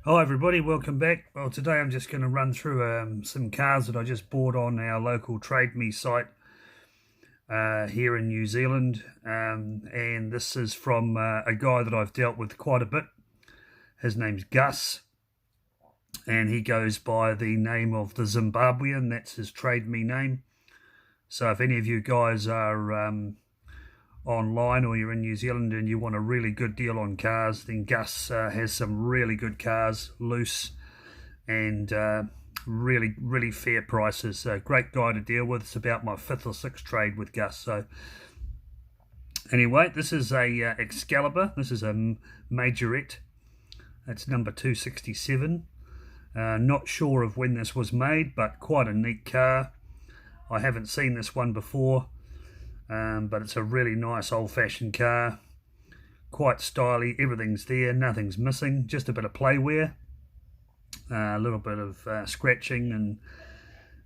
Hi everybody, welcome back. Well, today I'm just going to run through some cars that I just bought on our local Trade Me site here in New Zealand, and this is from a guy that I've dealt with quite a bit. His name's Gus, and he goes by the name of the Zimbabwean. That's his Trade Me name. So if any of you guys are online or you're in New Zealand and you want a really good deal on cars, then Gus has some really good cars loose and really fair prices. Great guy to deal with. It's about my fifth or sixth trade with Gus. So anyway, this is a Excalibur. This is a majorette. It's number 267. Not sure of when this was made, but quite a neat car. I haven't seen this one before, but it's a really nice old-fashioned car. Quite stylish. Everything's there. Nothing's missing. Just a bit of playwear. A little bit of scratching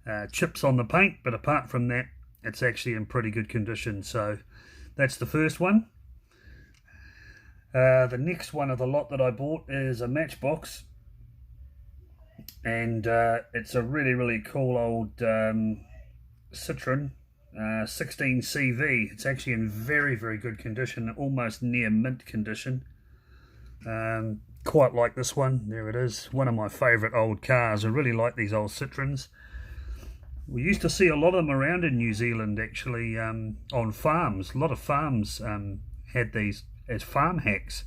and chips on the paint, but apart from that, it's actually in pretty good condition. So that's the first one. The next one of the lot that I bought is a Matchbox, and it's a really cool old Citroen 16CV. It's actually in very good condition, almost near mint condition. Quite like this one. There it is, one of my favourite old cars. I really like these old Citroens. We used to see a lot of them around in New Zealand, actually, on farms. A lot of farms had these as farm hacks.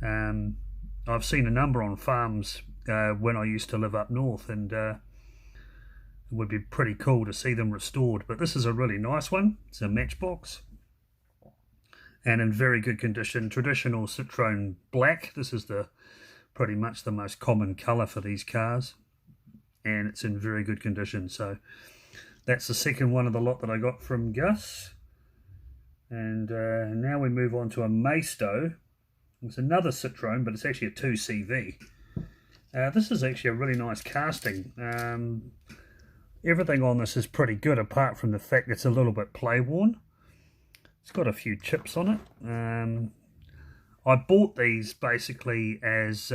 I've seen a number on farms when I used to live up north, and it would be pretty cool to see them restored. But this is a really nice one. It's a Matchbox and in very good condition. Traditional Citroen black. This is pretty much the most common colour for these cars, and it's in very good condition. So that's the second one of the lot that I got from Gus. And now we move on to a Maisto. It's another Citroen, but it's actually a 2CV. This is actually a really nice casting. Everything on this is pretty good, apart from the fact it's a little bit play worn. It's got a few chips on it. I bought these basically as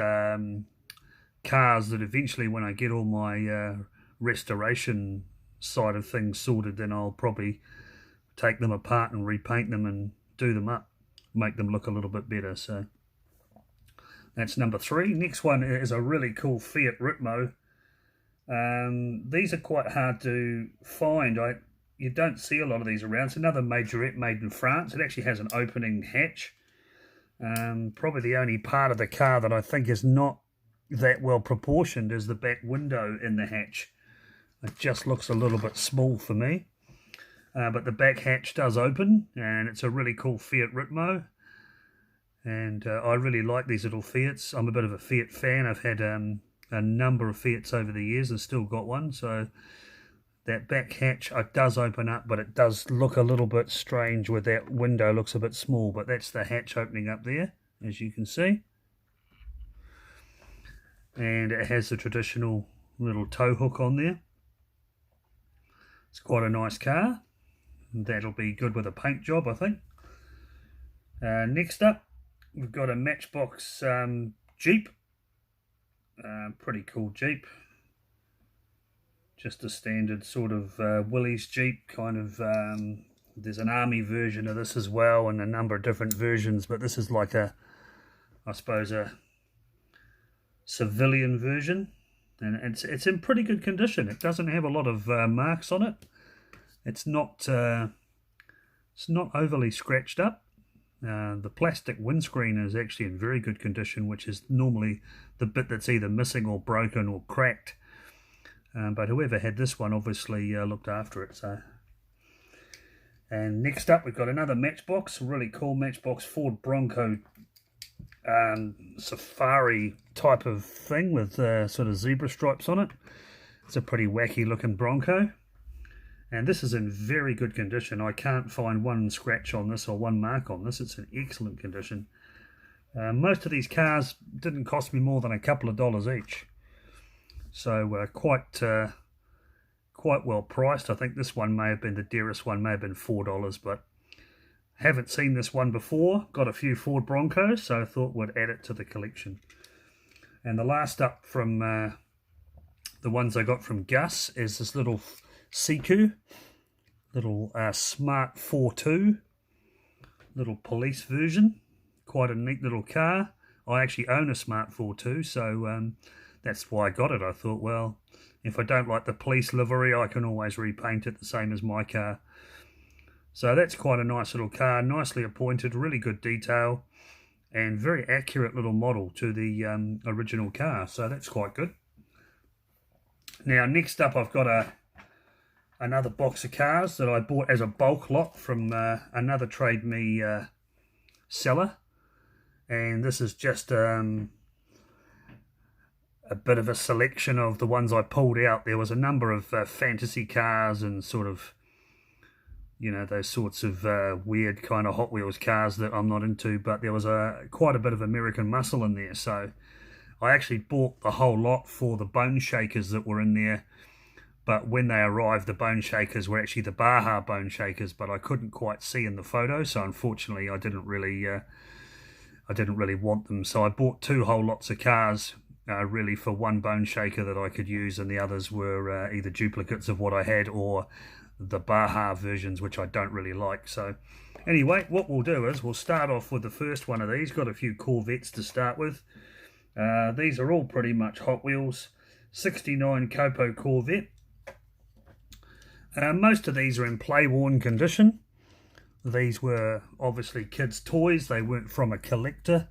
cars that eventually, when I get all my restoration side of things sorted, then I'll probably take them apart and repaint them and do them up, make them look a little bit better. So that's number 3. Next one is a really cool Fiat Ritmo. These are quite hard to find. You don't see a lot of these around. It's another majorette made in France. It actually has an opening hatch. Probably the only part of the car that I think is not that well proportioned is the back window in the hatch. It just looks a little bit small for me. But the back hatch does open, and it's a really cool Fiat Ritmo. And I really like these little Fiats. I'm a bit of a Fiat fan. I've had a number of Fiats over the years and still got one. So that back hatch does open up, but it does look a little bit strange with that window. Looks a bit small, but that's the hatch opening up there, as you can see. And it has the traditional little tow hook on there. It's quite a nice car. That'll be good with a paint job, I think. Next up, we've got a Matchbox Jeep. Pretty cool Jeep. Just a standard sort of Willys Jeep kind of. There's an army version of this as well, and a number of different versions, but this is like I suppose a civilian version, and it's in pretty good condition. It doesn't have a lot of marks on it. It's not overly scratched up. The plastic windscreen is actually in very good condition, which is normally the bit that's either missing or broken or cracked. But whoever had this one obviously looked after it. So, and next up we've got another Matchbox, a really cool Matchbox Ford Bronco safari type of thing with sort of zebra stripes on it. It's a pretty wacky looking Bronco, and this is in very good condition. I can't find one scratch on this or one mark on this. It's in excellent condition. Most of these cars didn't cost me more than a couple of dollars each. So quite well priced. I think this one may have been the dearest one, may have been $4, but haven't seen this one before. Got a few Ford Broncos, so I thought we'd add it to the collection. And the last up from the ones I got from Gus is this little Siku, little Smart 4.2, little police version. Quite a neat little car. I actually own a Smart 4.2, so that's why I got it. I thought, well, if I don't like the police livery, I can always repaint it the same as my car. So that's quite a nice little car, nicely appointed, really good detail, and very accurate little model to the original car. So that's quite good. Now, next up, I've got another box of cars that I bought as a bulk lot from another Trade Me seller. And this is just a bit of a selection of the ones I pulled out. There was a number of fantasy cars and sort of, you know, those sorts of weird kind of Hot Wheels cars that I'm not into, but there was quite a bit of American muscle in there. So I actually bought the whole lot for the bone shakers that were in there. But when they arrived, the bone shakers were actually the Baja bone shakers, but I couldn't quite see in the photo. So unfortunately, I didn't really want them. So I bought two whole lots of cars, really for one bone shaker that I could use, and the others were either duplicates of what I had or the Baja versions, which I don't really like. So anyway, what we'll do is we'll start off with the first one of these. Got a few Corvettes to start with. These are all pretty much Hot Wheels. 69 Copo Corvette. Most of these are in play-worn condition. These were obviously kids' toys. They weren't from a collector.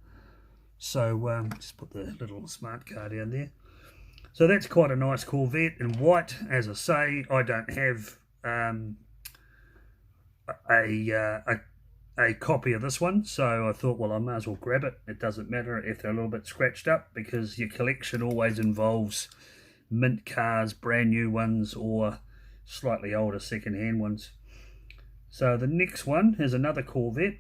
So just put the little smart car down there. So that's quite a nice Corvette in white. As I say, I don't have a copy of this one, so I thought, well, I might as well grab it. It doesn't matter if they're a little bit scratched up, because your collection always involves mint cars, brand new ones, or slightly older second-hand ones. So the next one is another Corvette,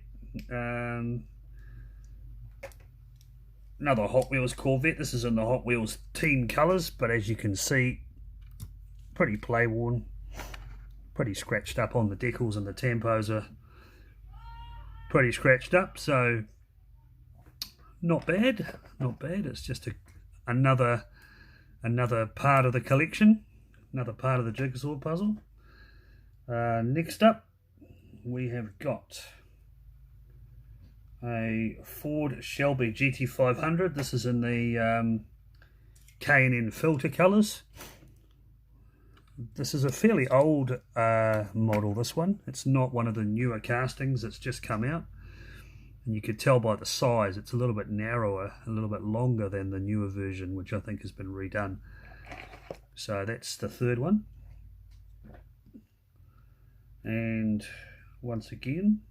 another Hot Wheels Corvette. This is in the Hot Wheels team colours, but as you can see, pretty play worn, pretty scratched up on the decals, and the tampos are pretty scratched up. So not bad, not bad. It's just another part of the collection, another part of the jigsaw puzzle. Next up, we have got a Ford Shelby GT500. This is in the K&N filter colours. This is a fairly old model, this one. It's not one of the newer castings that's just come out. And you could tell by the size, it's a little bit narrower, a little bit longer than the newer version, which I think has been redone. So that's the third one. And once again,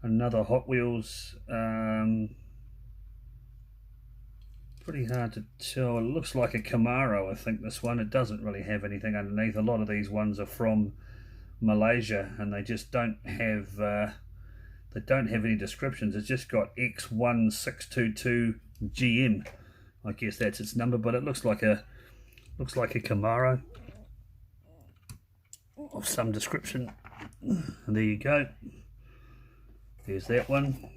another Hot Wheels, pretty hard to tell. It looks like a Camaro, I think, this one. It doesn't really have anything underneath. A lot of these ones are from Malaysia, and they just don't have any descriptions. It's just got X1622 GM. I guess that's its number, but it looks like a Camaro of some description. And there you go. There's that one.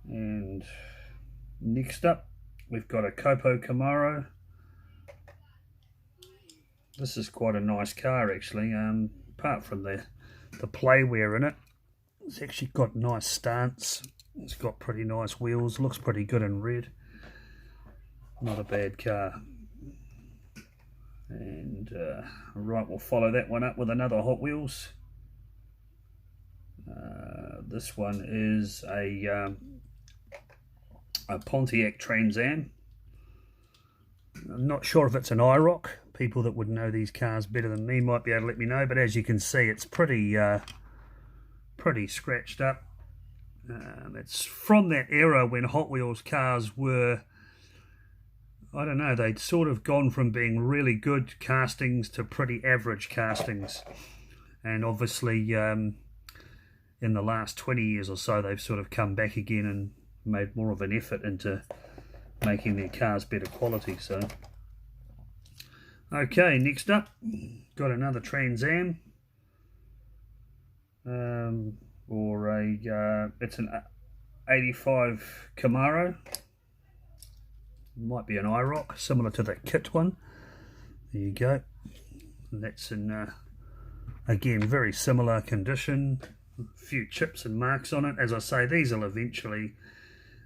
And next up, we've got a Copo Camaro. This is quite a nice car, actually. Apart from the playware in it, it's actually got nice stance. It's got pretty nice wheels. Looks pretty good in red. Not a bad car. And right, we'll follow that one up with another Hot Wheels. This one is a Pontiac Trans Am. I'm not sure if it's an IROC. People that would know these cars better than me might be able to let me know, but as you can see, it's pretty scratched up. It's from that era when Hot Wheels cars were, I don't know, they'd sort of gone from being really good castings to pretty average castings. And obviously, in the last 20 years or so, they've sort of come back again and made more of an effort into making their cars better quality. So, okay, next up, got another Trans Am. It's 85 Camaro. Might be an IROC, similar to the kit one. There you go. And that's in, again, very similar condition. A few chips and marks on it. As I say, these will eventually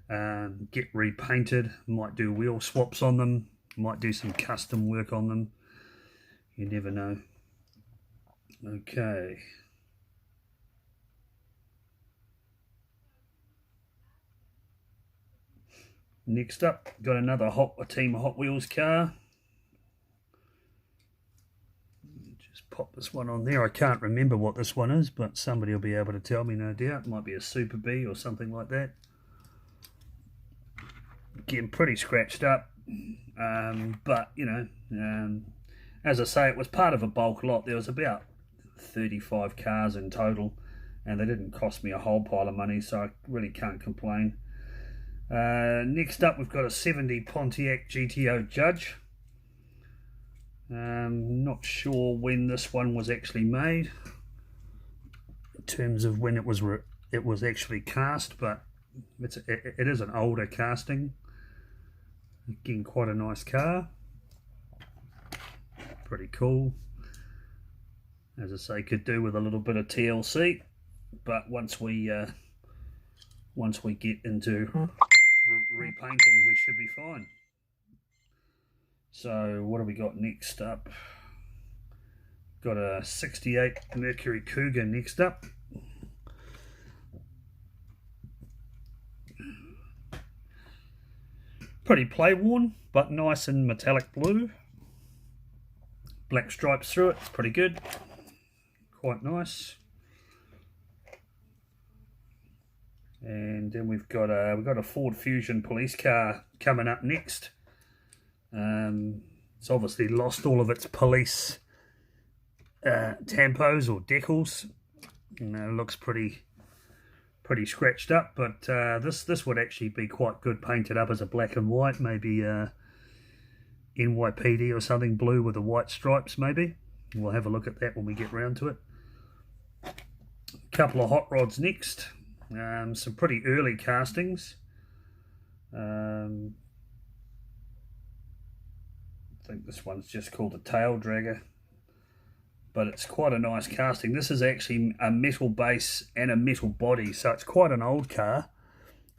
get repainted. Might do wheel swaps on them. Might do some custom work on them. You never know. Okay. Next up, got another Team Hot Wheels car. Just pop this one on there. I can't remember what this one is, but somebody will be able to tell me, no doubt. It might be a Super B or something like that. Getting pretty scratched up, but you know, as I say, it was part of a bulk lot. There was about 35 cars in total, and they didn't cost me a whole pile of money, so I really can't complain. Next up, we've got a 70 Pontiac GTO Judge. Not sure when this one was actually made, in terms of when it was actually cast, but it is an older casting. Again, quite a nice car. Pretty cool. As I say, could do with a little bit of TLC, but once we get into repainting, we should be fine. So what have we got next up? Got a 68 Mercury Cougar next up. Pretty play worn, but nice in metallic blue. Black stripes through it, pretty good. Quite nice. And then we've got a Ford Fusion police car coming up next. It's obviously lost all of its police tampos or decals. You know, it looks pretty scratched up, but this would actually be quite good painted up as a black and white, maybe NYPD or something, blue with the white stripes maybe. We'll have a look at that when we get round to it. A couple of hot rods next. Some pretty early castings. I think this one's just called a tail dragger, but it's quite a nice casting. This is actually a metal base and a metal body, so it's quite an old car.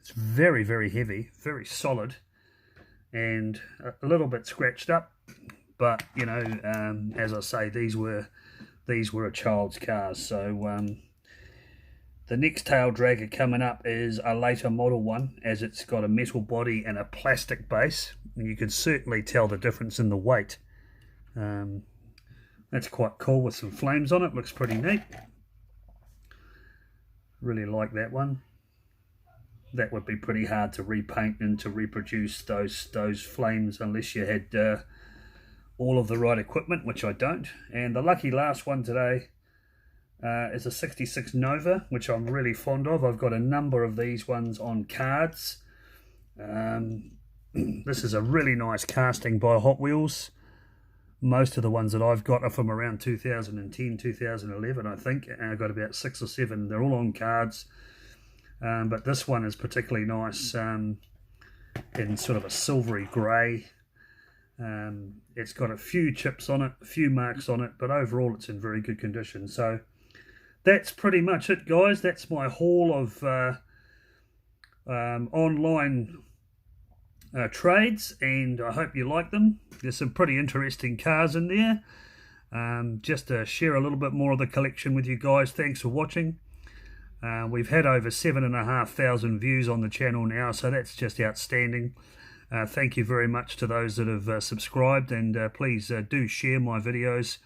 It's very, very heavy, very solid, and a little bit scratched up, but you know, as I say, these were a child's cars. So the next tail dragger coming up is a later model one, as it's got a metal body and a plastic base. And you can certainly tell the difference in the weight. That's quite cool with some flames on it. Looks pretty neat. Really like that one. That would be pretty hard to repaint and to reproduce those flames unless you had all of the right equipment, which I don't. And the lucky last one today is a 66 Nova, which I'm really fond of. I've got a number of these ones on cards. This is a really nice casting by Hot Wheels. Most of the ones that I've got are from around 2010, 2011, I think. I've got about 6 or 7. They're all on cards. But this one is particularly nice in sort of a silvery grey. It's got a few chips on it, a few marks on it, but overall it's in very good condition. So that's pretty much it, guys. That's my haul of online trades, and I hope you like them. There's some pretty interesting cars in there. Just to share a little bit more of the collection with you guys. Thanks for watching. We've had over 7,500 views on the channel now, so that's just outstanding. Thank you very much to those that have subscribed, and please do share my videos.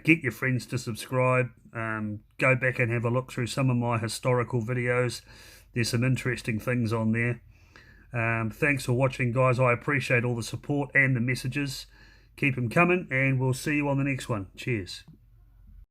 Get your friends to subscribe. Go back and have a look through some of my historical videos. There's some interesting things on there. Thanks for watching, guys. I appreciate all the support and the messages. Keep them coming, and we'll see you on the next one. Cheers.